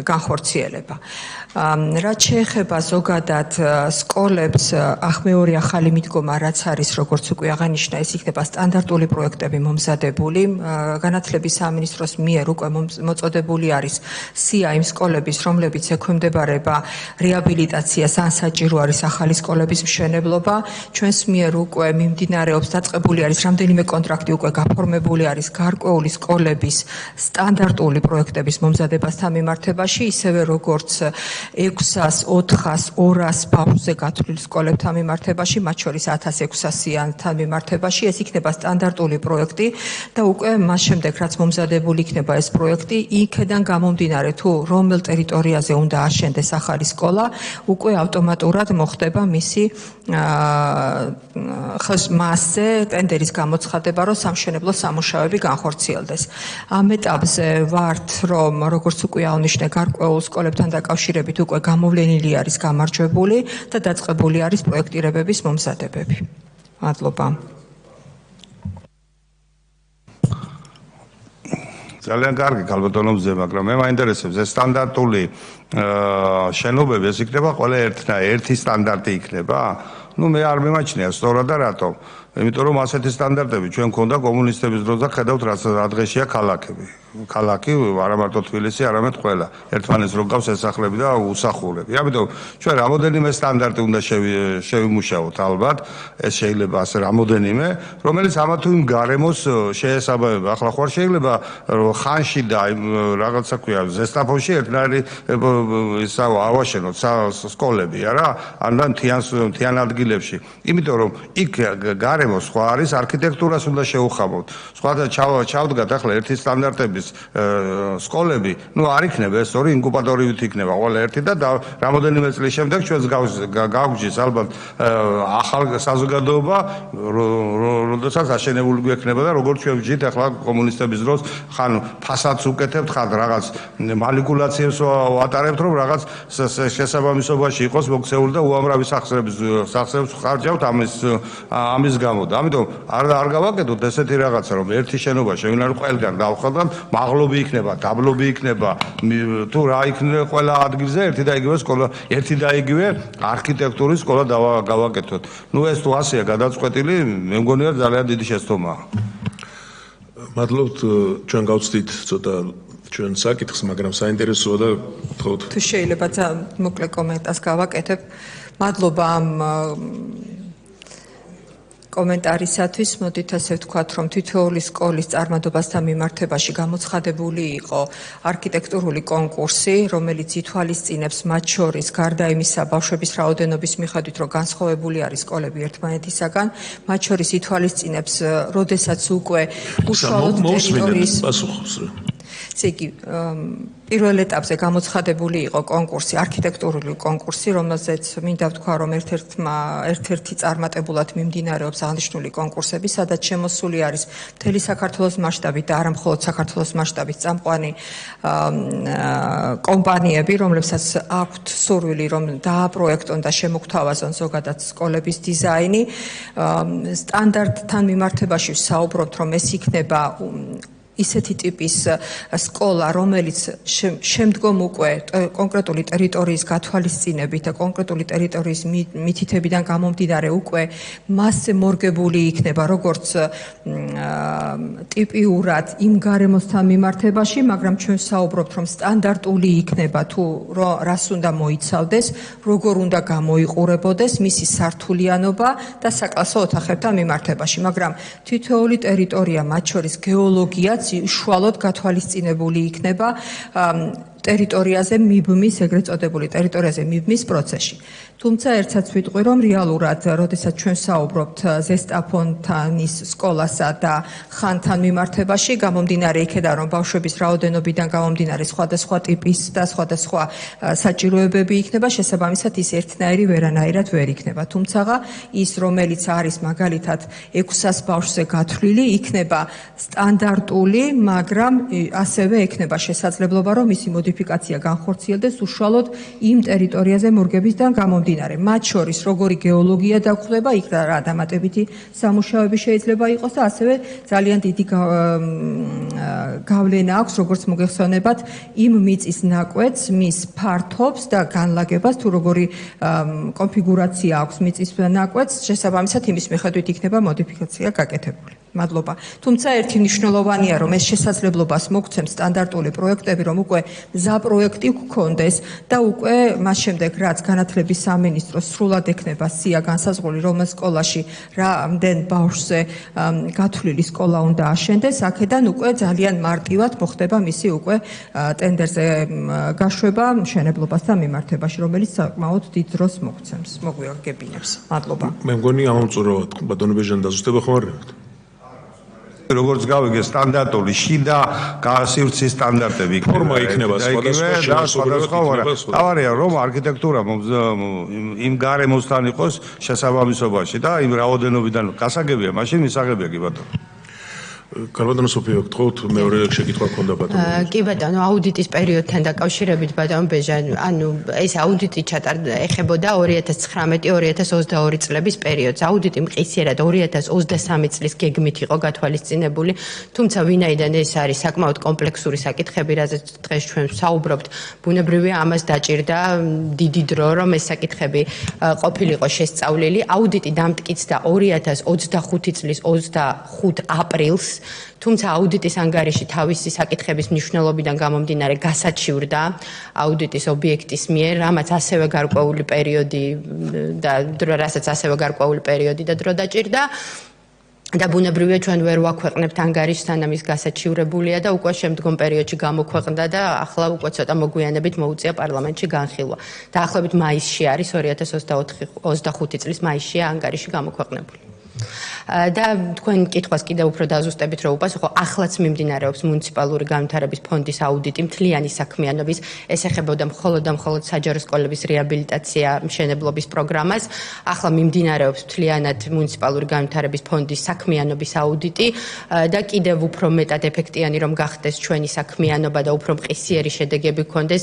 განხორციელება. რაც შეეხება ზოგადად სკოლებს, მეორე ახალი მიდგომა რაც არის, როგორც უკვე აღანიშნა, ეს იქნება სტანდარტული პროექტები მომზადებული. განათლების სამინისტროს მიერ უკვე მოწოდებული არის სია იმ სკოლების, რომლებიც ექვემდებარება რეაბილიტაციას, ან საჭირო არის ახალი სკოლების მშენებლობა. ჩვენს მიერ უკვე მიმდინარეობს, დაწყებული არის რამდენიმე კონტრაქტი, უკვე გაფორმებული არის გარკვეული სკოლების სტანდარტული პროექტების მომზადებასთან მიმართებაში, ისევე როგორც 600, 400, 200 ბავშვზე გათვლილ სკოლებთან მიმართებაში, მათ შორის 1600-იან მიმართებაში, ეს იქნება სტანდარტული პროექტი და უკვე მას შემდეგ, რაც მომზადებული იქნება ეს პროექტი, იქედან გამომდინარე თუ რომელ ტერიტორიაზე უნდა აშენდეს ახალი სკოლა, უკვე ავტომატურად მოხდება მისი მასზე ტენდერის გამოცხადება, რომ სამშენებლო სამუშაოები განხორციელდეს. ამ ეტაპზე ვართ, რომ როგორც უკვე აღნიშნე, გარკვეულ სკოლებთან დაკავშირებით უკვე გამოვლენილი არის გამარჯვებული და დაწყებული არის პროექტირებების მომზადებები. მადლობა. ძალიან კარგი ქალბატონო მზე, მაგრამ მე მაინტერესებს ეს სტანდარტული შენობები, ეს იქნება ყველა ერთი სტანდარტი იქნება? მე არ მიმაჩნია სწორად და რატომ? იმიტომ რომ ასეთი სტანდარტები ჩვენ მქონდა კომუნისტების დროს და ხედავთ რა დღეშია ქალაქები. ქალაქი არა მარტო თბილისი, არამედ ყველა. ერთმანეთს რო გავს ესახლები და უსახურები. ამიტომ ჩვენ რამოდენიმე სტანდარტი უნდა შევიმუშაოთ ალბათ, ეს შეიძლება ასე რამოდენიმე, რომელიც ამა თუ იმ გარემოს შეესაბამება. ახლა ხوار შეიძლება ხანში და რაღაცა ქვია ზესტაფონში ერთნაირი ისა ავაშენოთ სკოლები, არა? ან მთიან ადგილებში. იმიტომ რომ იქ გარემო სხვა არის, არქიტექტურას უნდა შეუხამოთ. სხვათა ჩავდგათ ახლა ერთი სტანდარტების სკოლები, არ იქნება ეს ორი ინკუბატორივით იქნება ყველა ერთი და რამოდენიმე წლის შემდეგ ჩვენს გავგჯის ალბათ ახალ საზოგადოება, როდესაც აშენებული გვექნება და როგორც ჩვენ ვჯით ახლა კომუნისტების დროს ხან ფასადს უკეთებთ, ხან რაღაც მანიპულაციებს ვატარებთ, რომ რაღაც შესაბამისობაში იყოს მოქცეული და უამრავი სახსრებს ხარჯავთ ამის გამო. და ამიტომ არ გავაკეთოთ ესეთი რაღაცა, რომ ერთი შენობა შევინარჩუნოთ ყველგან დავხატოთ, მაღლობი იქნება, დაბლობი იქნება, თუ რა იქნება ყველა ადგილზე ერთი და იგივე სკოლა, ერთი და იგივე არქიტექტურის სკოლა გავაკეთოთ. ეს თუ ასეა გადაწყვეტილი, მე მგონია ძალიან დიდი შეცდომაა. მადლობთ, ჩვენ გავწდით ცოტა ჩვენ საკითხს, მაგრამ საინტერესოა და თქოთ. თუ შეიძლება მოკლე კომენტარს გავაკეთებ. მადლობა ამ კომენტარისათვის. მოდით ასე ვთქვათ, რომ თითოეული სკოლის წარმადობასთან მიმართებაში გამოცხადებული იყო არქიტექტურული კონკურსი, რომელიც ითვალისწინებს მათ შორის გარდა იმისა ბავშვების რაოდენობის მიხედვით, რომ განსხვავებული არის სკოლები ერთმანეთისაგან, მათ შორის ითვალისწინებს, როდესაც უკვე უშუალოდ ტერიტორიის იგი პირველ ეტაპზე გამოცხადებული იყო კონკურსი, არქიტექტურული კონკურსი, რომელზეც მინდა ვთქვა, რომ ერთ-ერთი წარმატებულად მიმდინარეობს აღნიშნული კონკურსები, სადაც შემოსული არის მთელი საქართველოს მასშტაბით და არა მხოლოდ საქართველოს მასშტაბით წამყვანი კომპანიები, რომლებსაც აქვთ სურვილი, რომ დააპროექტონ და შემოგთავაზონ ზოგადად სკოლების დიზაინი. სტანდარტთან მიმართებაში ვსაუბრობთ, რომ ეს იქნება ისეთი ტიპის სკოლა, რომელიც შემდგომ უკვე კონკრეტული ტერიტორიის გათვალისწინებით და კონკრეტული ტერიტორიის მითითებიდან გამომდინარე უკვე მასზე მორგებული იქნება როგორც ტიპიურად იმ გარემოსთან მიმართებაში, მაგრამ ჩვენ ვსაუბრობთ, რომ სტანდარტული იქნება თუ რას უნდა მოიცავდეს, როგორ უნდა გამოიყურებოდეს მისი სართულიანობა და საკლასო ოთახებთან მიმართებაში, მაგრამ თითოეული ტერიტორია, მათ შორის გეოლოგია უშუალოდ გათვალისწინებული იქნება ტერიტორიაზე მიბმის, ეგრეთ წოდებული ტერიტორიაზე მიბმის პროცესში. თუმცა ერთსაც ვიტყვი, რომ რეალურად, როდესაც ჩვენ საუბრობთ ზესტაფონთან ის სკოლასა და ხანთან მიმართებაში, გამომდინარე იქედან, რომ ბავშვების რაოდენობიდან გამომდინარე სხვადასხვა ტიპის და სხვადასხვა საჭიროებები იქნება, შესაბამისად ის ერთნაირი ვერანაირად ვერ იქნება. თუმცა ის, რომელიც არის მაგალითად 600 ბავშვზე გათვლილი, იქნება სტანდარტული, მაგრამ ასევე ექნება შესაძლებლობა, რომ მისი მოდიფიკაცია განხორციელდეს უშუალოდ იმ ტერიტორიაზე მორგებისგან გამომდინარე. მათ შორის როგორი გეოლოგია დაგხვდება, იქ რა დამატებითი სამუშაოები შეიძლება იყოს და ასევე ძალიან დიდი გავლენა აქვს, როგორც მოგეხსენებათ, იმ მიწის ნაკვეთს, მის ფართობს და განლაგებას, თუ როგორი კონფიგურაცია აქვს მიწის ნაკვეთს, შესაბამისად იმის მიხედვით იქნება მოდიფიკაცია გაკეთებული. მადლობა. თუმცა ერთი მნიშვნელოვანია, რომ ეს შესაძლებლობას მოგცემს სტანდარტული პროექტები, რომ უკვე მზა პროექტი გქონდეს და უკვე მას შემდეგ, რაც განათლების სამინისტროს სრულად ექნება სია განსაზღვრული, რომელ სკოლაში რამდენ ბავშვზე გათვლილი სკოლა უნდა აშენდეს, აქედან უკვე ძალიან მარტივად მოხდება მისი უკვე ტენდერზე გაშვება მშენებლობასთან მიმართებაში, რომელიც საკმაოდ დიდ დროს მოგცემს. მოგვიაგებინებს. მადლობა. მე მგონი ამომწურავად ბატონო ბეჟან დაზუსტება ხომ არ არის? როგორც გავიგე სტანდარტული შიდა სივრცის სტანდარტები ფორმა იქნება სხვადასხვა. თავარია რომ არქიტექტურა იმ გარემოსთან იყოს შესაბამისობაში და იმ რაოდენობიდან გასაგებია, მაშინ მისაღებია კი ბატონო. კალბატონო სოფიო, გთხოვთ მეორე შეკითხვა გქონდა ბატონო. კი ბატონო, აუდიტის პერიოდთან დაკავშირებით ბატონო ბეჟან, ანუ ეს აუდიტი ეხებოდა 2019-2022 წლების პერიოდს. აუდიტი მყისიერად 2023 წლის გეგმით იყო გათვალისწინებული, თუმცა ვინაიდან ეს არის საკმაოდ კომპლექსური საკითხები, რაზეც დღეს ჩვენ ვსაუბრობთ, ბუნებრივია ამას დაჭირდა დიდი დრო, რომ ეს საკითხები ყოფილიყო შესწავლილი. აუდიტი დამტკიცდა 2025 წლის 25 აპრილს. თუმცა აუდიტის ანგარიში თავისი საკითხების მნიშვნელობიდან გამომდინარე გასაჩივრდა აუდიტის ობიექტის მიერ, რამაც ასევე გარკვეული პერიოდი და დრო დაჭირდა. და ბუნებრივია ჩვენ ვერ ვაქვეყნებთ ანგარიშს, სანამ ის გასაჩივრებულია და უკვე შემდგომ პერიოდში გამოქვეყნდა და ახლა უკვე ცოტა მოგვიანებით მოუწია პარლამენტში განხილვა. დაახლოებით მაისში არის 2025 წლის მაისშია ანგარიში გამოქვეყნებული. და თქვენ კითხვას კიდევ უფრო დაზუსტებით რო უპასუხო, ახლაც მიმდინარეობს მუნიციპალური განვითარების ფონდის აუდიტი მთლიანი საქმიანობის, ეს ეხებოდა მხოლოდ საჯარო სკოლების რეაბილიტაცია მშენებლობის პროგრამას. ახლა მიმდინარეობს მთლიანად მუნიციპალური განვითარების ფონდის საქმიანობის აუდიტი და კიდევ უფრო მეტად ეფექტიანი რომ გახდეს ჩვენი საქმიანობა და უფრო მყისიერი შედეგები გქონდეს,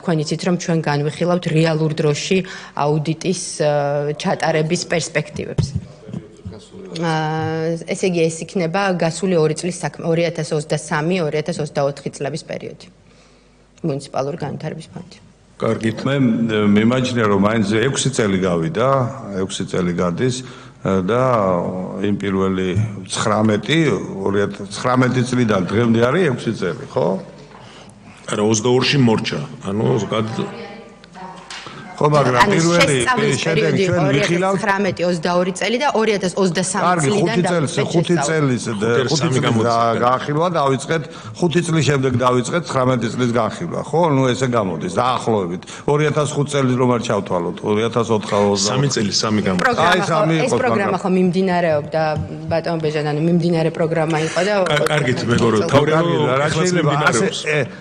თქვენ იცით რომ ჩვენ განვიხილავთ რეალურ დროში აუდიტის ჩატარების პერსპექტივებს. ესე იგი ეს იქნება გასული 2 წლის 2023-2024 წლების პერიოდი. მუნიციპალური განვითარების ფონდი. კარგით. მე მიმაჩნია რომ მაინც 6 წელი გავიდა, 6 წელი გადის და იმ პირველი 2019 წლიდან დღემდე არის 6 წელი, ხო? არა 22-ში მორჩა. ანუ ხო, მაგრამ პირველი შედეგი ჩვენ ვიხილავთ 19-22 წელი და 2023 წლიდან 5 წელი განხილვა დავიწყეთ, 5 წლის შემდეგ დავიწყეთ 19 წლის განხილვა, ხო? ნუ ესე გამოდის დაახლოებით 2005 წელი რომ არ ჩავთვალოთ, 2004 3 წელი 3 გამოდის. ეს პროგრამა ხო მიმდინარეობდა ბატონ ბეჟან, ანუ მიმდინარე პროგრამა იყო და კარგით მეგობრებო, თავრიგად რა შეიძლება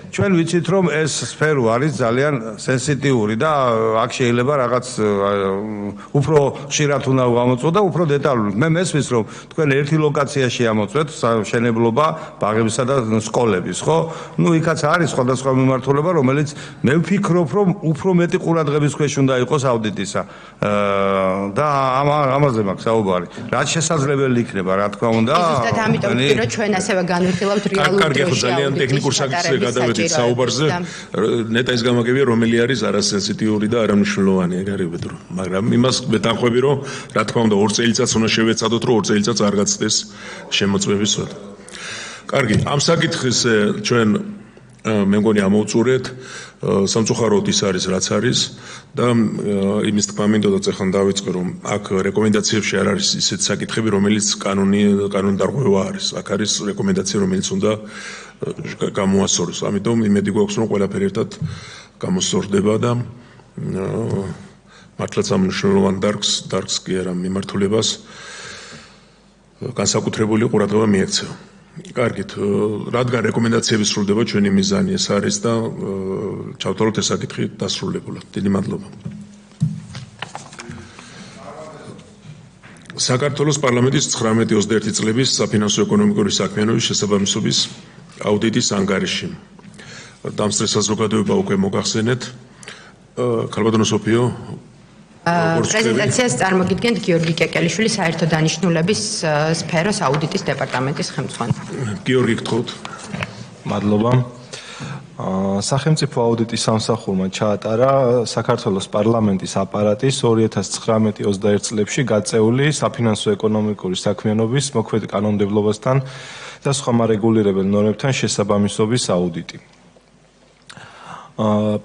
ჩვენ ვიცით რომ ეს სფერო არის ძალიან სენსიტიური და აქ შეიძლება რაღაც უფრო ხშირად უნდა გამოწვო და უფრო დეტალურად. მე მესმის რომ თქვენ ერთი ლოკაციაში ამოწვეთ მშენებლობა ბაღებისა და სკოლების, ხო? ნუ იქაც არის სხვადასხვა მიმართულება, რომელიც მე ვფიქრობ რომ უფრო მეტი ყურადღების ქვეშ უნდა იყოს აუდიტისა. და ამაზე მაქვს საუბარი. რაც შესაძლებელი იქნება, რა თქმა უნდა. ზუსტად ამიტომ ვთქვი რომ ჩვენ ასევე განვიხილავთ რეალურ კარგი, ხო ძალიან ტექნიკურ საკითხზე გადავედით საუბარზე. ნეტა ის გამაგებია რომელი არის არასენსიტიური და არამნიშვნელოვანი, ეგ არის ბედრო. მაგრამ იმას ვეთანხმები რომ რა თქმა უნდა 2 წელიწადს უნდა შევეცადოთ რომ 2 წელიწადს არ გაცდეს შემოწმების სვეტა. კარგი, ამ საკითხის ჩვენ მე მგონი ამოვწურეთ, სამწუხაროდ ის არის რაც არის და იმის თქმა მინდოდა ეხლა დავიწყე რომ აქ რეკომენდაციებში არ არის ისეთ საკითხები რომელიც კანონდარღვევა არის. აქ არის რეკომენდაცია რომელიც უნდა გამოასწოროს. ამიტომ იმედი გვაქვს რომ ყველაფერი ერთად გამოსწორდება და მართლაც ამ მნიშვნელოვან დარგს კი არა მიმართულებას განსაკუთრებული ყურადღება მიექცევა. კარგით, რადგან რეკომენდაციები სრულდება ჩვენი მიზანი ეს არის და ჩავთვალოთ ეს საკითხი დასრულებულად. დიდი მადლობა. საქართველოს პარლამენტის 19-21 წლების საფინანსო ეკონომიკური საქმიანობის შესაბამისობის აუდიტის ანგარიში. დამსწრე საზოგადოება უკვე მოგახსენეთ. ქალბატონო სოფიო პრეზენტაციას წარმოგიდგენთ გიორგი კეკელიშვილი საერთო დანიშნულების სფეროს აუდიტის დეპარტამენტის ხელმძღვანელი. გიორგი გთხოვთ. მადლობა. სახელმწიფო აუდიტის სამსახურმა ჩაატარა საქართველოს პარლამენტის აპარატის 2019-21 წლებში გაწეული საფინანსო ეკონომიკური საქმიანობის მოქმედ კანონმდებლობასთან და სხვა მარეგულირებელ ნორმებთან შესაბამისობის აუდიტი.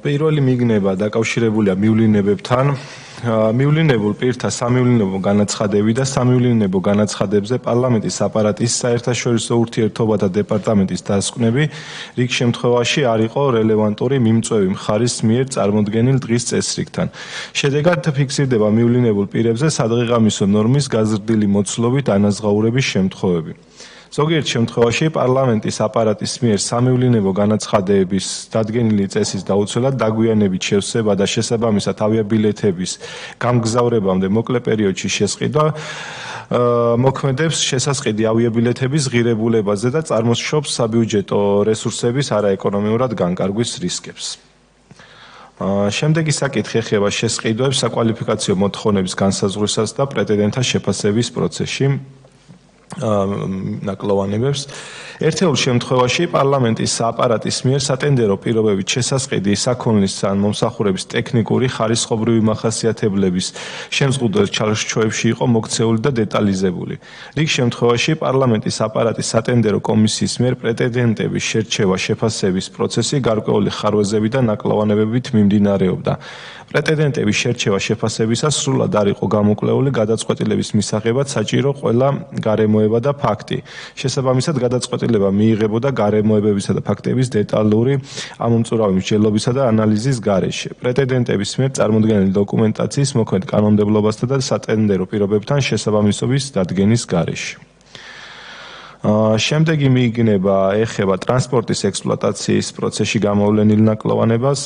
პირველი მიგნება დაკავშირებულია მივლინებებთან. მივლინებულ პირთა სამივლინებო განაცხადები და სამივლინებო განაცხადებზე პარლამენტის აპარატის საერთაშორისო ურთიერთობათა დეპარტამენტის დასკვნები რიგ შემთხვევაში არ იყო რელევანტური მიმწვევი მხარის მიერ წარმოდგენილ დღის წესრიგთან. შედეგად ფიქსირდება მივლინებულ პირებზე სადღეღამისო ნორმის გაზრდილი მოცულობით ანაზღაურების შემთხვევები. ზოგიერთ შემთხვევაში პარლამენტის აპარატის მიერ სამივლინებო განაცხადების დადგენილი წესის დაუცველად დაგვიანებით შევსება და შესაბამისად ავიაბილეთების გამგზავრებამდე მოკლე პერიოდში შესყიდვა მოქმედებს შესასყიდი ავიაბილეთების ღირებულებაზე და წარმოსშობს საბიუჯეტო რესურსების არაეკონომიურად განკარგვის რისკებს. შემდეგი საკითხი ეხება შესყიდვებს საკვალიფიკაციო მოთხოვნების განსაზღვრისას და პრეტენდენტთა შეფასების პროცესში. ნაკლოვანებებს. ერთეულ შემთხვევაში პარლამენტის აპარატის მიერ სატენდერო პირობებით შესასყიდი საქონლის ან მომსახურების ტექნიკური ხარისხობრივი მახასიათებლების შემზღუდველ ჩარჩოებში იყო მოქცეული და დეტალიზებული. რიგ შემთხვევაში პარლამენტის აპარატის სატენდერო კომისიის მიერ პრეტენდენტების შერჩევა შეფასების პროცესი გარკვეული ხარვეზები და ნაკლოვანებებით მიმდინარეობდა. პრეტენდენტების შერჩევა შეფასებისას სრულად არ იყო გამოკვლეული გადაწყვეტილების მისაღებად საჭირო ყველა გარემოება და ფაქტი. შესაბამისად გადაწყვეტილება მიიღებოდა გარემოებებისა და ფაქტების დეტალური ამომწურავი მსჯელობისა და ანალიზის გარეშე. პრეტენდენტების მიერ წარმოდგენილი დოკუმენტაციის მოქმედ კანონმდებლობასთან და სატენდერო პირობებთან შესაბამისობის დადგენის გარეშე. შემდეგი მიგნება ეხება ტრანსპორტის ექსპლუატაციის პროცესში გამოვლენილ ნაკლოვანებას.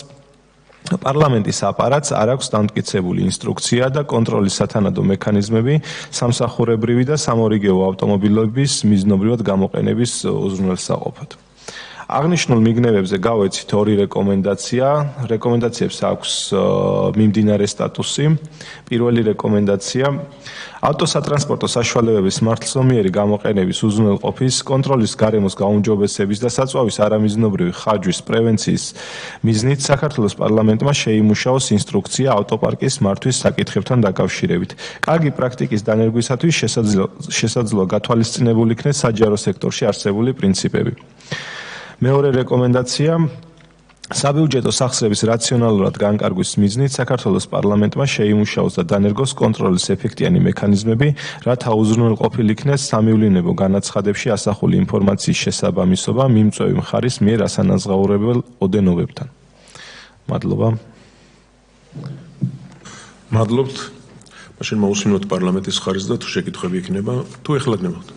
პარლამენტის აპარატს არ აქვს დამტკიცებული ინსტრუქცია და კონტროლის სათანადო მექანიზმები სამსახურებრივი და სამორიგეო ავტომობილების მიზნობრივად გამოყენების უზრუნველსაყოფად. აღნიშნულ მიგნებებზე გავეცით ორი რეკომენდაცია. რეკომენდაციებს აქვს მიმდინარე სტატუსი. პირველი რეკომენდაცია ავტოსატრანსპორტო საშუალებების მართლმსომიერი გამოყენების უზრუნველყოფის, კონტროლის გარემოს გაუმჯობესების და საწვავის არამიზნობრივი ხარჯვის პრევენციის მიზნით საქართველოს პარლამენტმა შეიმუშაოს ინსტრუქცია ავტოპარკის მართვის საკითხებთან დაკავშირებით. კარგი პრაქტიკის დანერგვისათვის შესაძლოა გათვალისწინებული იქნეს საჯარო სექტორში არსებული პრინციპები. მეორე რეკომენდაცია საბიუჯეტო სახსრების რაციონალურად განკარგვის მიზნით საქართველოს პარლამენტმა შეიმუშაოს და დანერგოს კონტროლის ეფექტიანი მექანიზმები, რათა უზრუნველყოფილ იქნეს სამივლინებო განაცხადებში ასახული ინფორმაციის შესაბამისობა მიმწვევი მხარის მიერ ასანაზღაურებელ ოდენობებთან. მადლობა. მადლობთ. მაშინ მოусმინოთ პარლამენტის ხარისხს და თუ შეკითხვები იქნება, თუ ეხლა გნებავთ.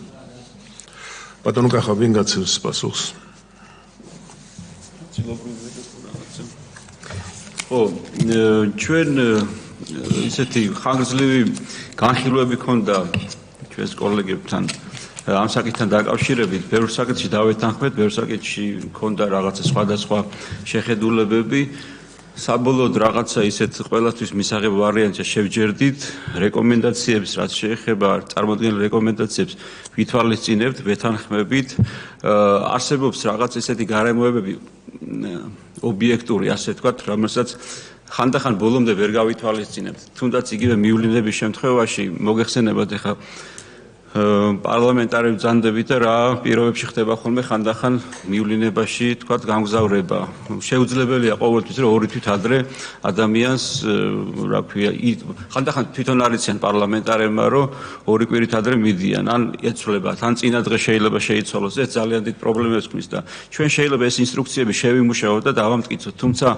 ბატონო კახა, ვინ გაცემს პასუხს? ჩვენ ისეთი ხანგრძლივი განხილვები ქონდა ჩვენს კოლეგებთან ამ საკითხთან დაკავშირებით, ბევრ საკითხში დავეთანხმეთ, ბევრ საკითხში ქონდა რაღაცა სხვადასხვა შეხედულებები. საბოლოოდ რაღაცა ისეთ ყველასთვის მისაღებ ვარიანტს შევჯერდით, რეკომენდაციებს, რაც შეეხება წარმოდგენილ რეკომენდაციებს ვითვალისწინებთ, ვეთანხმებით. არსებობს რაღაც ესეთი გარემოებები ობიექტური, ასე ვთქვათ, რომელსაც ხანდახან ბოლომდე ვერ გავითვალისწინებთ. თუნდაც იგივე მივლინების შემთხვევაში მოგეხსენებათ ახლა პარლამენტარები ბრძანდებით და რა პირობებში ხდება ხოლმე ხანდახან მივლინებაში, თქვათ, გამგზავრება. შეუძლებელია ყოველთვის რომ ორი თვით ადრე ადამიანს, რა ქვია, ხანდახან თვითონ არიციან პარლამენტარებმა, რომ ორი კვირით ადრე მიდიან, ან ეცვლებათ, ან წინა დღე შეიძლება შეიცვალოს. ეს ძალიან დიდ პრობლემებს ქმნის და ჩვენ შეიძლება ეს ინსტრუქციები შევიმუშაოთ და დავამტკიცოთ, თუმცა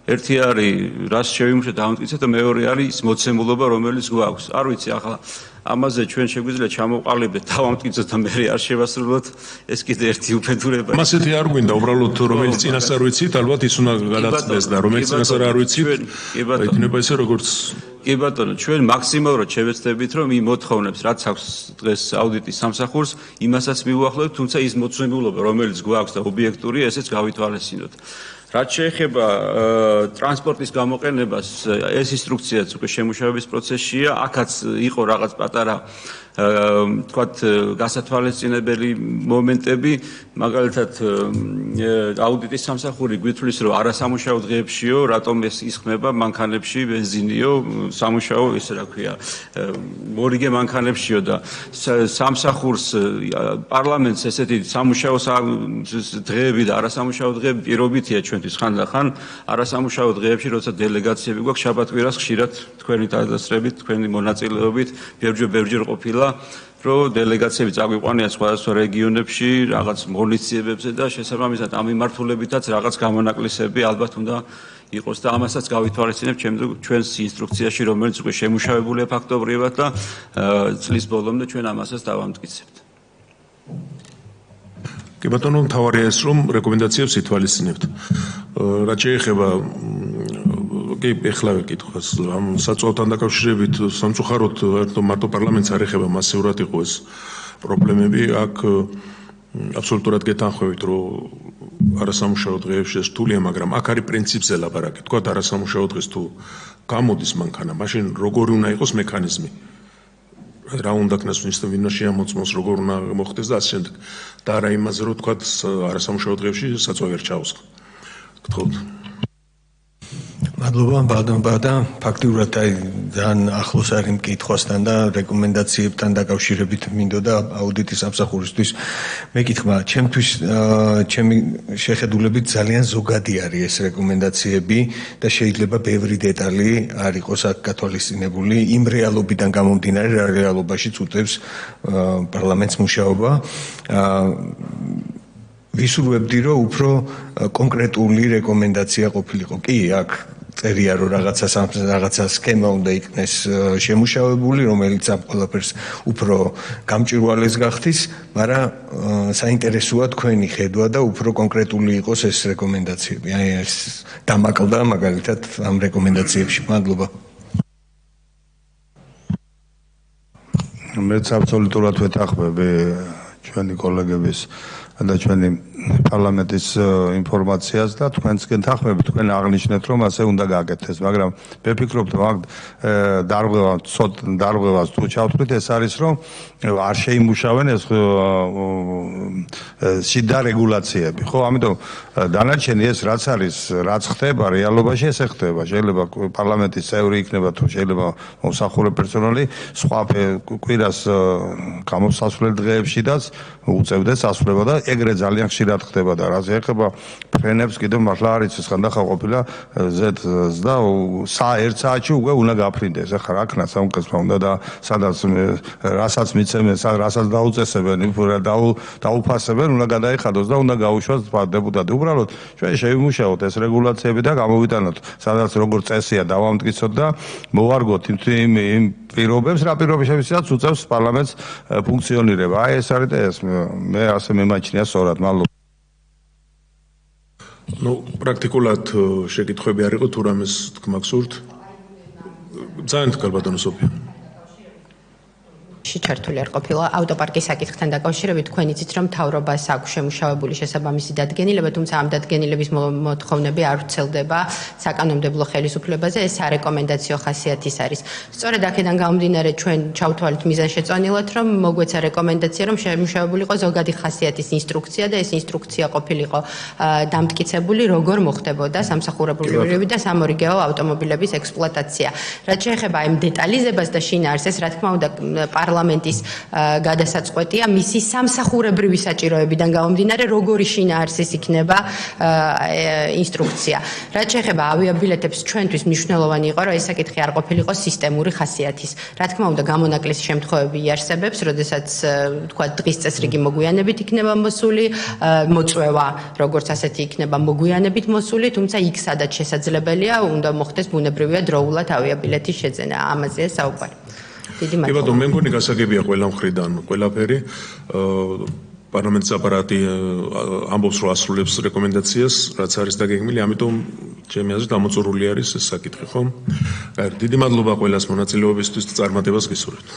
ერთი არის, რას შევიმუშავოთ, დავამტკიცოთ და მეორე არის მოცემულობა, რომელიც გვაქვს. არ ვიცი, ახლა ამაზე ჩვენ შეგვიძლია ჩამოვყალიბდეთ, დავამტკიცოთ და მე არ შევასრულოთ, ეს კიდე ერთი უფედურება. მასეთი არ გვინდა, უბრალოდ რომელიც წინას არ ვიცით, ალბათ ის უნდა გადაწყვეტს და რომელიც წინას არ ვიცით, იქნება ესე როგორც კი ბატონო, ჩვენ მაქსიმალურად შევეცდებით, რომ იმ მოთხოვნებს, რაც აქვს დღეს აუდიტის სამსახურს, იმასაც მივუახლოვებთ, თუმცა ის მოცემულობა, რომელიც გვაქვს და ობიექტურია, ესეც გავითვალისწინოთ. რაც შეეხება ტრანსპორტის გამოყენებას, ეს ინსტრუქციაც უკვე შემუშავების პროცესშია. აქაც იყო რაღაც პატარა თქვათ გასათვალისწინებელი მომენტები, მაგალითად აუდიტის სამსახური გვითვლის, რომ არასამუშაო დღეებშიო, რატომ ეს ისხმება მანქანებში ბენზინიო, სამუშაო ესე რა ქვია, მორიგე მანქანებშიო და სამსახურს პარლამენტს ესეთი სამუშაო დღეები და არასამუშაო დღეები პირობითია ჩვენთვის ხანდახან არასამუშაო დღეებში, როცა დელეგაციები გვაქვს შაბათ-კვირას ხშირად თქვენი დადასრებით, თქვენი მონაწილეობით ბევრჯერ ყოფილა რომ დელეგაციები წაგვიყვანიან სხვადასხვა რეგიონებში, რაღაც მონიციებებზე და შესაბამისად ამ მიმართულებითაც რაღაც გამონაკლისები ალბათ უნდა იყოს და ამასაც გავითვალისწინებთ ჩვენს ინსტრუქციაში, რომელიც უკვე შემუშავებულია ფაქტობრივად და წლის ბოლომდე ჩვენ ამასაც დავამტკიცებთ. კი ბატონო, მთავარია ეს, რომ რეკომენდაციებს ითვალისწინებთ. რაც შეეხება კი ეხლა ვეკითხოს ამ საწოლთან დაკავშირებით სამწუხაროდ მარტო პარლამენტს არ ეხება მასიურად იყო ეს პრობლემები. აქ აბსოლუტურად გეთანხმებით, რომ არასამუშაო დღეებში ეს რთულია, მაგრამ აქ არის პრინციპზე ლაპარაკი. თქვათ არასამუშაო დღეს თუ გამოდის მანქანა, მაშინ როგორი უნდა იყოს მექანიზმი? რა უნდა ქნას ვინმე შეამოწმოს, როგორ უნდა მოხდეს და ასე შემდეგ. და არა იმაზე, რომ თქვათ არასამუშაო დღეებში საწვავი არ ჩაუსხა. გთხოვთ. მადლობა ბადან ფაქტიურად აი ძალიან ახლოს არის მკითხვასთან და რეკომენდაციებთან დაკავშირებით მინდოდა აუდიტის სამსახურისთვის მეკითხვა. ჩემთვის ჩემი შეხედულებით ძალიან ზოგადი არის ეს რეკომენდაციები და შეიძლება ბევრი დეტალი არ იყოს აქ გათვალისწინებული იმ რეალობიდან გამომდინარე, რა რეალობაშიც უტევს პარლამენტს მუშაობა. ვისურვებდი, რომ უფრო კონკრეტული რეკომენდაცია ყოფილიყო. კი, აქ წერია, რომ რაღაცა სქემა უნდა იქნეს შემუშავებული, რომელიც ამ ყველაფერს უფრო გამჭვირვალეს გახდის, მაგრამ საინტერესოა თქვენი ხედვა და უფრო კონკრეტული იყოს ეს რეკომენდაციები. აი ეს დამაკლდა მაგალითად ამ რეკომენდაციებში. მადლობა. მეც აბსოლუტურად ვეთანხმები ჩვენი კოლეგების და ჩვენი პარლამენტის ინფორმაციას და თქვენს გეთანხმებით, თქვენ აღნიშნეთ, რომ ასე უნდა გააკეთეს, მაგრამ მე ვფიქრობ, რომ დარღვევას თუ ჩავთვლით, ეს არის, რომ არ შეიმუშავენ ეს შიდა რეგულაციები, ხო? ამიტომ დანარჩენი ეს რაც არის, რაც ხდება რეალობაში, ესე ხდება. შეიძლება პარლამენტის წევრი იქნება თუ შეიძლება მომსახურე პერსონალი სხვა კვირას გამოსასვლელ დღეებშიდაც უწევდეს ასვლება და ეგრე ძალიან ხშირად ხდება და რაც ეხება ფრენებს კიდევ მართლა არის ეს ხანდახან ყოფილა Z-ს და 1 საათში უკვე უნდა გაფრინდეს. ახლა რა ქნა სამკაცმა უნდა და სადაც რასაც მიცემენ, რასაც დაუწესებენ, დაუფასებენ, უნდა გადაიხადოს და უნდა გაუშვას დეპუტატი. უბრალოდ ჩვენ შევიმუშაოთ ეს რეგულაციები და გამოვიტანოთ, სადაც როგორც წესია დავამტკიცოთ და მოვარგოთ იმ პირობებს, რა პირობებსაც უწევს პარლამენტს ფუნქციონირება. აი ეს არის და ეს მე ასე მემაჩნია სწორად. მადლობა. ნუ პრაქტიკულად შეკითხვები არ იყო თუ რამეს თქმა გსურთ? ძალიან თქვენ ბატონო სოფია. ჩართული არ ყოფილა ავტოპარკის საკითხთან დაკავშირებით თქვენ იცით რომ მთავრობას აქვს შემუშავებული შესაბამისი დადგენილება, თუმცა ამ დადგენილების მოთხოვნები არ ვრცელდება საკანონმდებლო ხელისუფლებაზე, ეს არეკომენდაციო ხასიათის არის. სწორედ აქედან გამომდინარე ჩვენ ჩავთვალეთ მიზანშეწონილად, რომ მოგვეცა რეკომენდაცია, რომ შემუშავებულიყო ზოგადი ხასიათის ინსტრუქცია და ეს ინსტრუქცია ყოფილიყო დამტკიცებული, როგორ მოხდებოდა სამსახურებრივი და სამორიგეო ავტომობილების ექსპლუატაცია. რაც შეეხება იმ დეტალიზებას და შინაარსს, რა თქმა უნდა, პარლამენტის გადასაწყვეტია მისი სამსახურებრივი საჭიროებიდან გამომდინარე, როგორი შინაარსის იქნება ინსტრუქცია. რაც შეეხება ავიაბილეთებს, ჩვენთვის მნიშვნელოვანი იყო, რომ ეს საკითხი არ ყოფილიყო სისტემური ხასიათის. რა თქმა უნდა, გამონაკლისი შემთხვევები იარსებებს, როდესაც თქვა დღის წესრიგი მოგვიანებით იქნება მოსული, მოწვევა როგორც ასეთი იქნება მოგვიანებით მოსული, თუმცა იქ სადაც შესაძლებელია, უნდა მოხდეს ბუნებრივია დროულად ავიაბილეთის შეძენა. ამაზეა საუბარი. კი ბატონო, მე მგონი გასაგებია ყველა მხრიდან ყველაფერი. პარლამენტის აპარატი ამბობს, რომ ასრულებს რეკომენდაციას, რაც არის დაგეგმილი, ამიტომ ჩემი აზრით ამოწურული არის ეს საკითხი, ხო? დიდი მადლობა ყველას მონაწილეობისთვის და წარმატებას გისურვებთ.